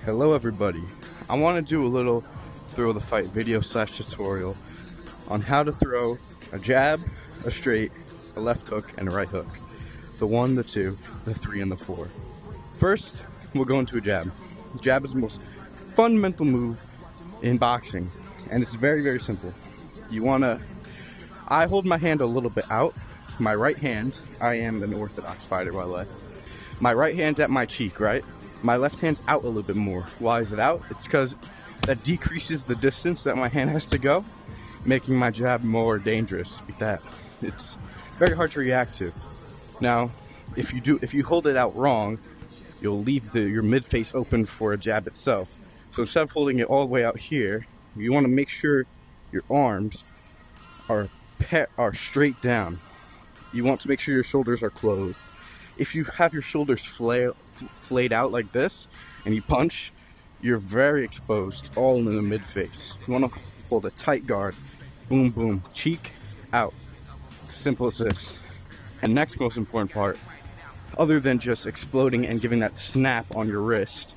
Hello everybody. I want to do a little throw the fight video / tutorial on how to throw a jab, a straight, a left hook, and a right hook. The 1, the 2, the 3, and the 4. First, we'll go into a jab. Jab is the most fundamental move in boxing, and it's very, very simple. I hold my hand a little bit out. My right hand, I am an orthodox fighter, by the way. My right hand's at my cheek, right? My left hand's out a little bit more. Why is it out? It's because that decreases the distance that my hand has to go, making my jab more dangerous. Like that. It's very hard to react to. Now, if you hold it out wrong, you'll leave your mid face open for a jab itself. So instead of holding it all the way out here, you want to make sure your arms are straight down. You want to make sure your shoulders are closed. If you have your shoulders flayed out like this and you punch, you're very exposed all in the mid face. You want to hold a tight guard. Boom, boom, cheek out. Simple as this. And next most important part, other than just exploding and giving that snap on your wrist,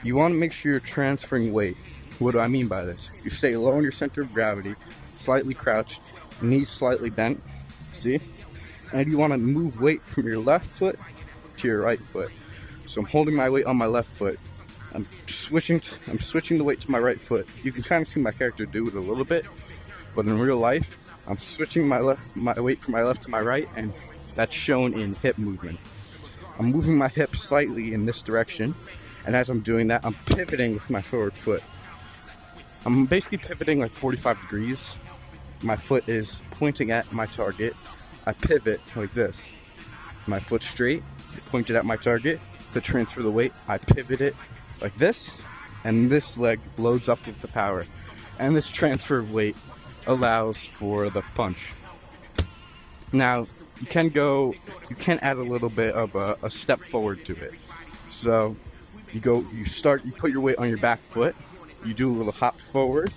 you want to make sure you're transferring weight. What do I mean by this? You stay low in your center of gravity, slightly crouched, knees slightly bent, see? And you want to move weight from your left foot to your right foot. So I'm holding my weight on my left foot. I'm switching the weight to my right foot. You can kind of see my character do it a little bit, but in real life, I'm switching my weight from my left to my right, and that's shown in hip movement. I'm moving my hip slightly in this direction, and as I'm doing that, I'm pivoting with my forward foot. I'm basically pivoting like 45 degrees. My foot is pointing at my target. I pivot like this. My foot straight, pointed at my target. To transfer the weight, I pivot it like this, and this leg loads up with the power. And this transfer of weight allows for the punch. Now, you can add a little bit of a step forward to it. So you put your weight on your back foot, you do a little hop forward,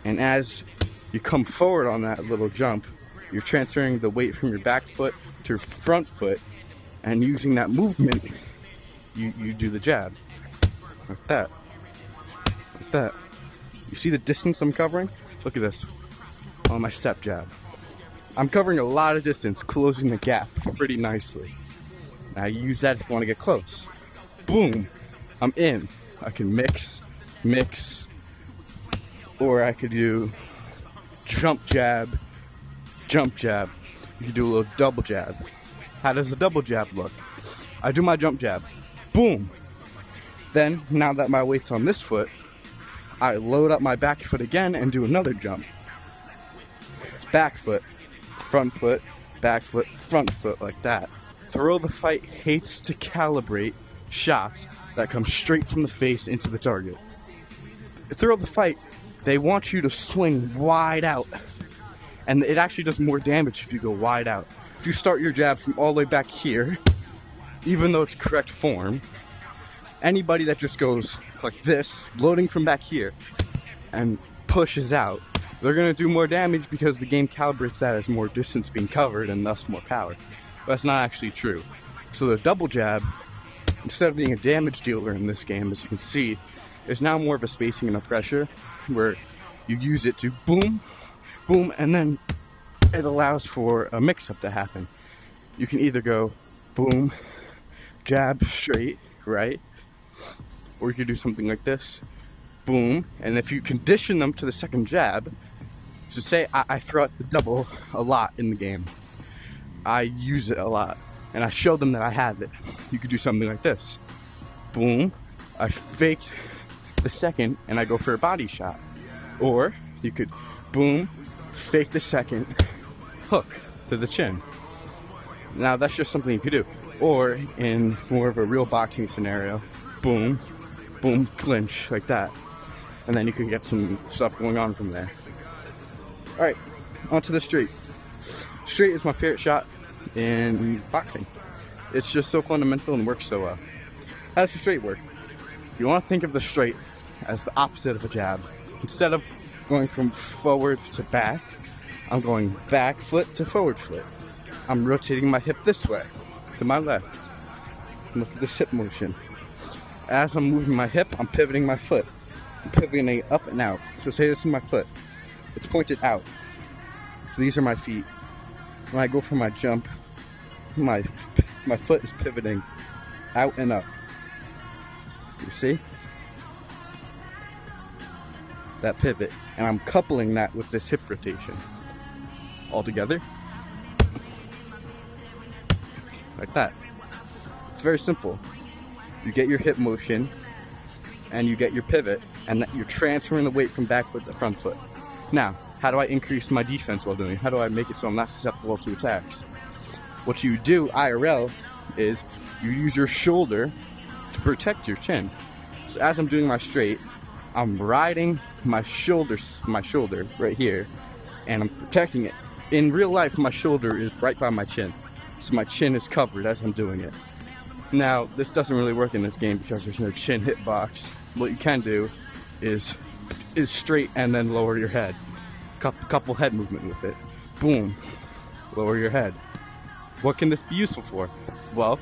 and as you come forward on that little jump, you're transferring the weight from your back foot to your front foot, and using that movement, you do the jab. Like that. Like that. You see the distance I'm covering? Look at this. On my step jab. I'm covering a lot of distance, closing the gap pretty nicely. Now you use that if you want to get close. Boom. I'm in. I can mix, or I could do jump jab. You can do a little double jab. How does a double jab look? I do my jump jab. Boom. Then, now that my weight's on this foot, I load up my back foot again and do another jump. Back foot, front foot, back foot, front foot, like that. Throw the Fight hates to calibrate shots that come straight from the face into the target. Throw the Fight, they want you to swing wide out. And it actually does more damage if you go wide out. If you start your jab from all the way back here, even though it's correct form, anybody that just goes like this, loading from back here, and pushes out, they're going to do more damage because the game calibrates that as more distance being covered and thus more power. But that's not actually true. So the double jab, instead of being a damage dealer in this game, as you can see, is now more of a spacing and a pressure, where you use it to boom, boom, and then it allows for a mix-up to happen. You can either go boom, jab, straight, right? Or you could do something like this, boom, and if you condition them to the second jab, so say I throw out the double a lot in the game. I use it a lot, and I show them that I have it. You could do something like this. Boom, I fake the second, and I go for a body shot. Or you could boom, fake the second, hook to the chin. Now that's just something you could do. Or in more of a real boxing scenario, boom, boom, clinch, like that. And then you can get some stuff going on from there. Alright, on to the straight. Straight is my favorite shot in boxing. It's just so fundamental and works so well. How does the straight work? You want to think of the straight as the opposite of a jab. Instead of going from forward to back, I'm going back foot to forward foot. I'm rotating my hip this way, to my left. Look at this hip motion. As I'm moving my hip, I'm pivoting my foot. I'm pivoting it up and out. So say this is my foot. It's pointed out. So these are my feet. When I go for my jump, my foot is pivoting out and up. You see? That pivot. And I'm coupling that with this hip rotation. All together. Like that. It's very simple. You get your hip motion and you get your pivot, and that you're transferring the weight from back foot to front foot. Now, how do I increase my defense while doing it? How do I make it so I'm not susceptible to attacks? What you do IRL is you use your shoulder to protect your chin. So as I'm doing my straight, I'm riding my shoulder right here, and I'm protecting it. In real life, my shoulder is right by my chin, so my chin is covered as I'm doing it. Now, this doesn't really work in this game because there's no chin hitbox. What you can do is straight and then lower your head. Couple head movement with it. Boom. Lower your head. What can this be useful for? Well,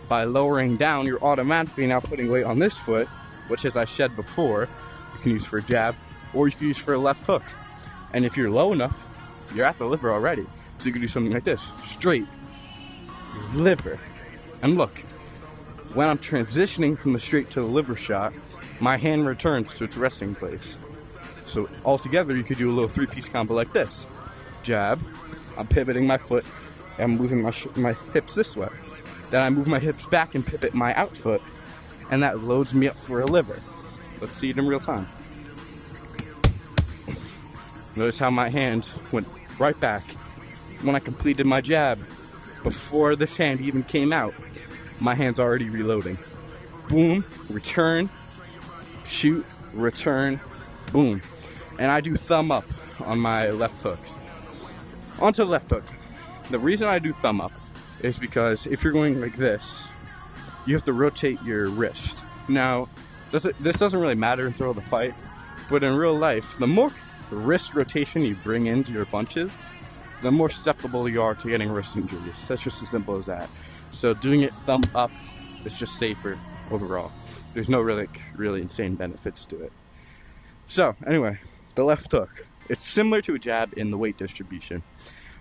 by lowering down, you're automatically now putting weight on this foot, which, as I said before, you can use for a jab or you can use for a left hook. And if you're low enough, you're at the liver already. So you can do something like this. Straight. Liver. And look, when I'm transitioning from the straight to the liver shot, my hand returns to its resting place. So altogether, you could do a little three-piece combo like this. Jab, I'm pivoting my foot, and I'm moving my hips this way. Then I move my hips back and pivot my out foot, and that loads me up for a liver. Let's see it in real time. Notice how my hand went right back when I completed my jab. Before this hand even came out, my hand's already reloading. Boom, return, shoot, return, boom. And I do thumb up on my left hooks. Onto the left hook. The reason I do thumb up is because if you're going like this, you have to rotate your wrist. Now, this doesn't really matter in throw of the fight, but in real life, the more wrist rotation you bring into your punches, the more susceptible you are to getting wrist injuries. That's just as simple as that. So doing it thumb up is just safer overall. There's no really insane benefits to it. So anyway, the left hook. It's similar to a jab in the weight distribution.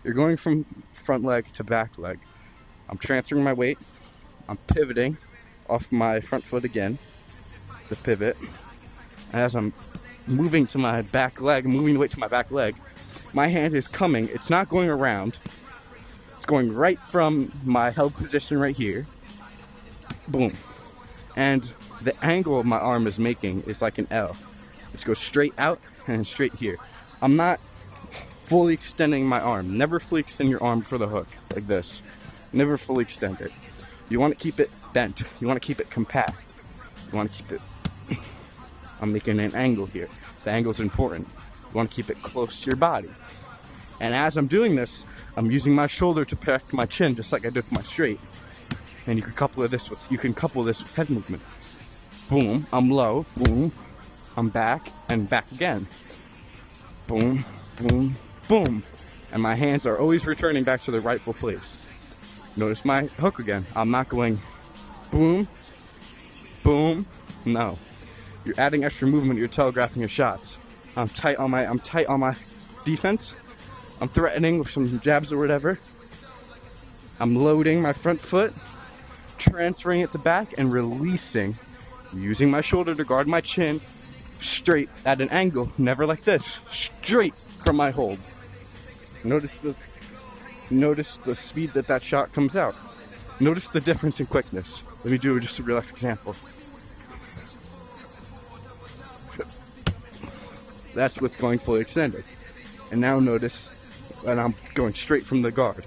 You're going from front leg to back leg. I'm transferring my weight. I'm pivoting off my front foot again, the pivot. And as I'm moving to my back leg, moving the weight to my back leg, my hand is coming. It's not going around. It's going right from my held position right here. Boom. And the angle of my arm is making is like an L. It goes straight out and straight here. I'm not fully extending my arm. Never fully extend your arm for the hook like this. Never fully extend it. You want to keep it bent. You want to keep it compact. You want to keep it... I'm making an angle here. The angle is important. You want to keep it close to your body. And as I'm doing this, I'm using my shoulder to protect my chin, just like I did for my straight. And you can couple this with head movement. Boom, I'm low. Boom, I'm back and back again. Boom, boom, boom. And my hands are always returning back to their rightful place. Notice my hook again. I'm not going boom, boom. No, you're adding extra movement. You're telegraphing your shots. I'm tight on my defense. I'm threatening with some jabs or whatever. I'm loading my front foot, transferring it to back, and releasing, using my shoulder to guard my chin, straight at an angle, never like this, straight from my hold. Notice the speed that shot comes out. Notice the difference in quickness. Let me do just a real life example. That's with going fully extended. And now notice that I'm going straight from the guard.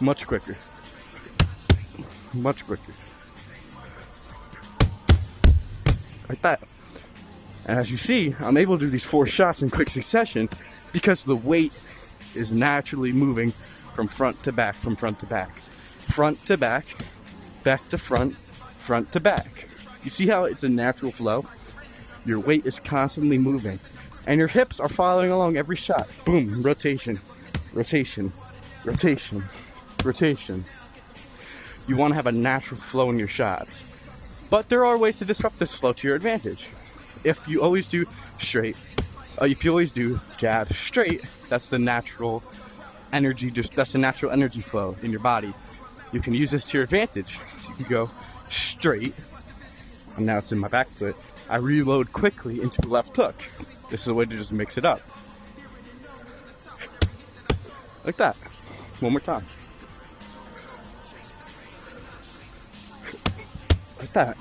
Much quicker. Much quicker. Like that. And as you see, I'm able to do these 4 shots in quick succession because the weight is naturally moving from front to back, from front to back. Front to back, back to front, front to back. You see how it's a natural flow? Your weight is constantly moving. And your hips are following along every shot. Boom, rotation, rotation, rotation, rotation. You want to have a natural flow in your shots. But there are ways to disrupt this flow to your advantage. If you always do straight, if you always do jab straight, that's the natural energy. That's the natural energy flow in your body. You can use this to your advantage. You can go straight, and now it's in my back foot. I reload quickly into the left hook. This is a way to just mix it up. Like that. One more time. Like that.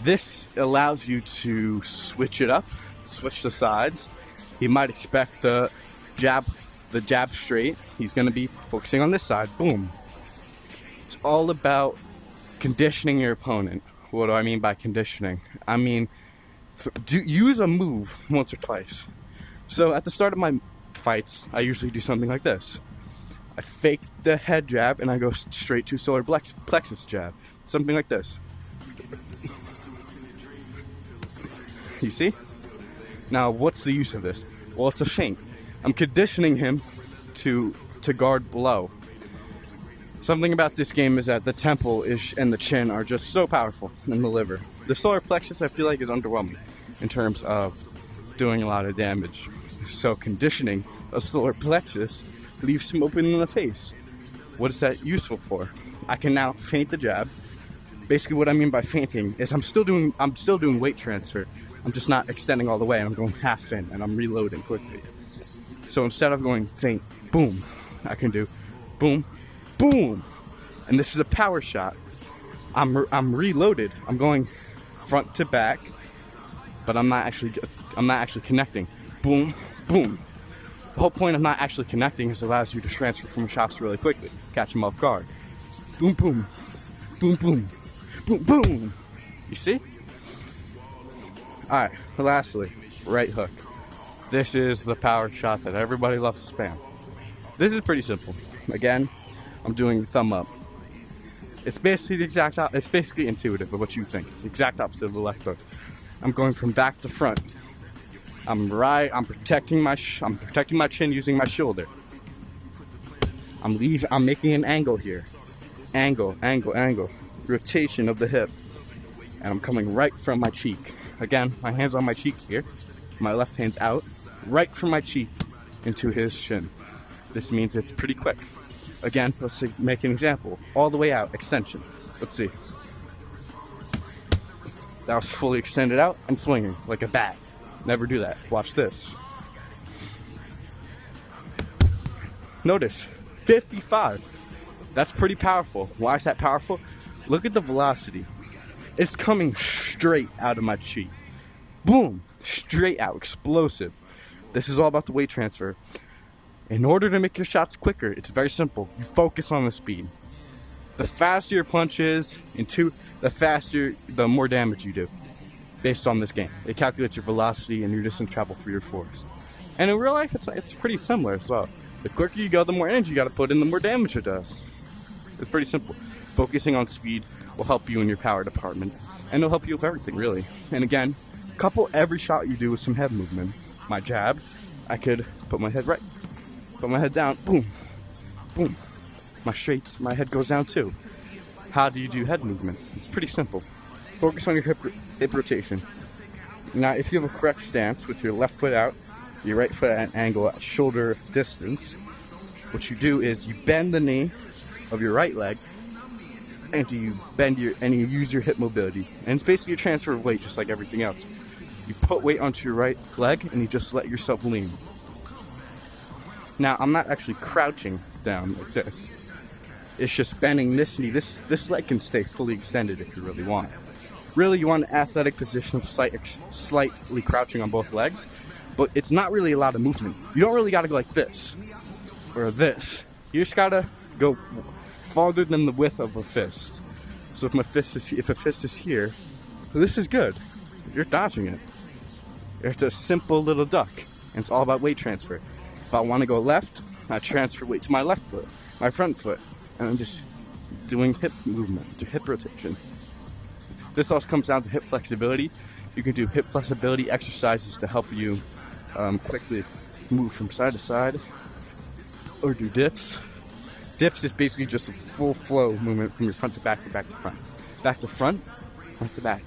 This allows you to switch it up, switch the sides. You might expect the jab straight. He's going to be focusing on this side. Boom. It's all about conditioning your opponent. What do I mean by conditioning? I mean, use a move once or twice. So at the start of my fights, I usually do something like this. I fake the head jab and I go straight to solar plexus jab. Something like this. You see? Now, what's the use of this? Well, it's a feint. I'm conditioning him to guard below. Something about this game is that the temple and the chin are just so powerful, and the liver. The solar plexus, I feel like, is underwhelming in terms of doing a lot of damage. So conditioning a solar plexus leaves him open in the face. What is that useful for? I can now feint the jab. Basically, what I mean by feinting is I'm still doing weight transfer. I'm just not extending all the way, and I'm going half in, and I'm reloading quickly. So instead of going feint, boom, I can do boom, boom, and this is a power shot. I'm reloaded. I'm going front to back, but I'm not actually connecting. Boom, boom. The whole point of not actually connecting is it allows you to transfer from shots really quickly, catch them off guard. Boom, boom, boom, boom, boom, boom. You see? All right. Lastly, right hook. This is the power shot that everybody loves to spam. This is pretty simple. Again, I'm doing thumb up. It's basically it's basically intuitive of what you think. It's the exact opposite of the left hook. I'm going from back to front. I'm protecting my chin using my shoulder. I'm making an angle here. Angle. Rotation of the hip. And I'm coming right from my cheek. Again, my hand's on my cheek here. My left hand's out. Right from my cheek into his chin. This means it's pretty quick. Again, let's make an example. All the way out, extension. Let's see. That was fully extended out and swinging like a bat. Never do that. Watch this. Notice, 55. That's pretty powerful. Why is that powerful? Look at the velocity. It's coming straight out of my cheek. Boom. Straight out. Explosive. This is all about the weight transfer. In order to make your shots quicker, it's very simple. You focus on the speed. The faster your punch is, the more damage you do. Based on this game. It calculates your velocity and your distance travel through your force. And in real life, it's pretty similar as well. The quicker you go, the more energy you got to put in, the more damage it does. It's pretty simple. Focusing on speed will help you in your power department. And it'll help you with everything, really. And again, couple every shot you do with some head movement. My jab, I could put my head right. Put my head down. Boom. Boom. My straights, my head goes down too. How do you do head movement? It's pretty simple. Focus on your hip rotation. Now, if you have a correct stance with your left foot out, your right foot at an angle at shoulder distance, what you do is you bend the knee of your right leg, and you use your hip mobility. And it's basically a transfer of weight, just like everything else. You put weight onto your right leg, and you just let yourself lean. Now, I'm not actually crouching down like this. It's just bending this knee. This leg can stay fully extended if you really want. Really, you want an athletic position of slightly crouching on both legs, but it's not really a lot of movement. You don't really got to go like this or this. You just got to go farther than the width of a fist. So if a fist is here, this is good. You're dodging it. It's a simple little duck, and it's all about weight transfer. If I want to go left, I transfer weight to my left foot, my front foot, and I'm just doing hip movement, to hip rotation. This also comes down to hip flexibility. You can do hip flexibility exercises to help you quickly move from side to side, or do dips. Dips is basically just a full flow movement from your front to back to back to front. Back to front, front to back.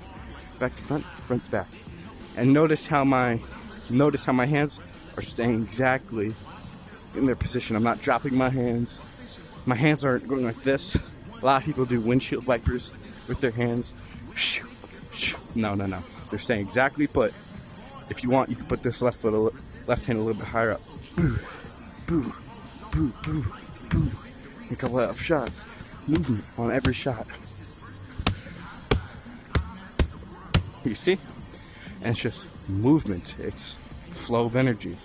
Back to front, front to back. And notice how my hands are staying exactly in their position. I'm not dropping my hands. My hands aren't going like this. A lot of people do windshield wipers with their hands. No. They're staying exactly put. If you want, you can put this left hand a little bit higher up. Boo, boo, boo, boo, boo. A couple of shots. Movement on every shot. You see? And it's just movement. It's flow of energy.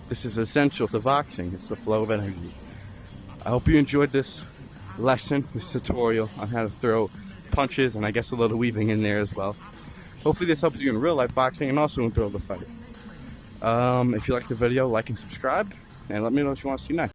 This is essential to boxing. It's the flow of energy. I hope you enjoyed this lesson, this tutorial on how to throw punches and I guess a little weaving in there as well. Hopefully this helps you in real life boxing and also in thrill of the fight. If you liked the video, like and subscribe, and let me know what you want to see next.